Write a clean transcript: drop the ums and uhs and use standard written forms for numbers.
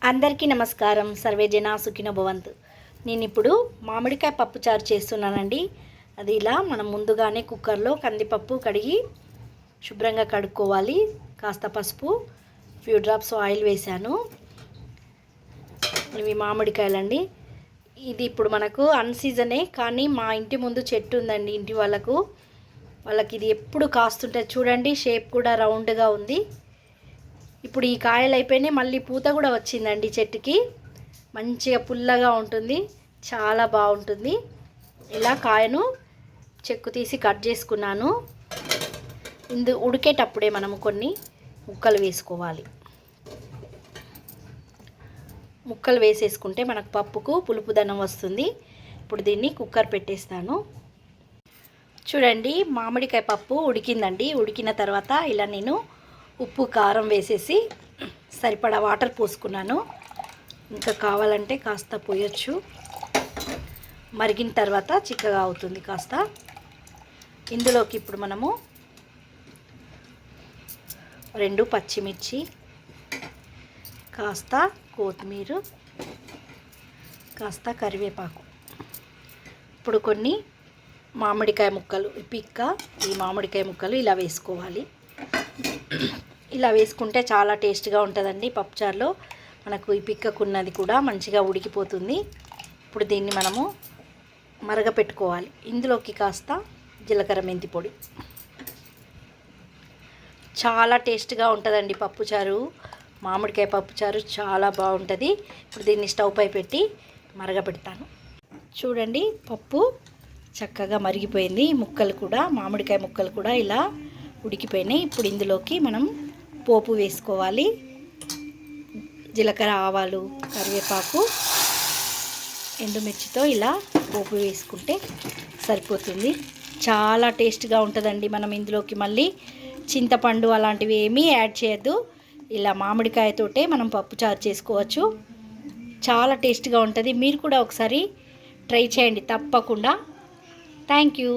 అందరికీ నమస్కారం. సర్వేజన సుఖినో భవంతు. నేను ఇప్పుడు మామిడికాయ పప్పు చారు చేస్తున్నానండి. అది ఇలా మనం ముందుగానే కుక్కర్లో కందిపప్పు కడిగి శుభ్రంగా కడుక్కోవాలి. కాస్త పసుపు, ఫ్యూ డ్రాప్స్ ఆయిల్ వేశాను. ఇవి మామిడికాయలండి. ఇది ఇప్పుడు మనకు అన్సీజనే, కానీ మా ఇంటి ముందు చెట్టు ఉందండి. ఇంటి వాళ్ళకి ఇది ఎప్పుడు కాస్తుంటుంది. చూడండి, షేప్ కూడా రౌండ్గా ఉంది. ఇప్పుడు ఈ కాయలు అయిపోయినాయి, మళ్ళీ పూత కూడా వచ్చిందండి చెట్టుకి. మంచిగా పుల్లగా ఉంటుంది, చాలా బాగుంటుంది. ఇలా కాయను చెక్కు తీసి కట్ చేసుకున్నాను. ఉడికేటప్పుడే మనము కొన్ని ముక్కలు వేసుకోవాలి. ముక్కలు వేసేసుకుంటే మనకు పప్పుకు పులుపుదనం వస్తుంది. ఇప్పుడు దీన్ని కుక్కర్ పెట్టేస్తాను. చూడండి, మామిడికాయ పప్పు ఉడికిందండి. ఉడికిన తర్వాత ఇలా నేను ఉప్పు కారం వేసేసి సరిపడా వాటర్ పోసుకున్నాను. ఇంకా కావాలంటే కాస్త పోయొచ్చు. మరిగిన తర్వాత చిక్కగా అవుతుంది కాస్త. ఇందులోకి ఇప్పుడు మనము 2 పచ్చిమిర్చి, కాస్త కొత్తిమీర, కాస్త కరివేపాకు, ఇప్పుడు కొన్ని మామిడికాయ ముక్కలు, ఈ మామిడికాయ ముక్కలు ఇలా వేసుకోవాలి. ఇలా వేసుకుంటే చాలా టేస్ట్గా ఉంటుందండి పప్పుచారులో. మనకు ఈ పిక్కకున్నది కూడా మంచిగా ఉడికిపోతుంది. ఇప్పుడు దీన్ని మనము మరగపెట్టుకోవాలి. ఇందులోకి కాస్త జీలకర్ర మెంతి పొడి. చాలా టేస్ట్గా ఉంటుందండి పప్పుచారు. మామిడికాయ పప్పుచారు చాలా బాగుంటుంది. ఇప్పుడు దీన్ని స్టవ్ పై పెట్టి మరగపెడతాను. చూడండి, పప్పు చక్కగా మరిగిపోయింది. మామిడికాయ ముక్కలు కూడా ఇలా ఉడికిపోయినాయి. ఇప్పుడు ఇందులోకి మనం పోపు వేసుకోవాలి. జీలకర్ర, ఆవాలు, కరివేపాకు, ఎండుమిర్చితో ఇలా పోపు వేసుకుంటే సరిపోతుంది. చాలా టేస్ట్గా ఉంటుందండి. మనం ఇందులోకి మళ్ళీ చింతపండు అలాంటివి ఏమీ యాడ్ చేయొద్దు. ఇలా మామిడికాయతోటే మనం పప్పుచారు చేసుకోవచ్చు. చాలా టేస్ట్గా ఉంటుంది. మీరు కూడా ఒకసారి ట్రై చేయండి తప్పకుండా. Thank you.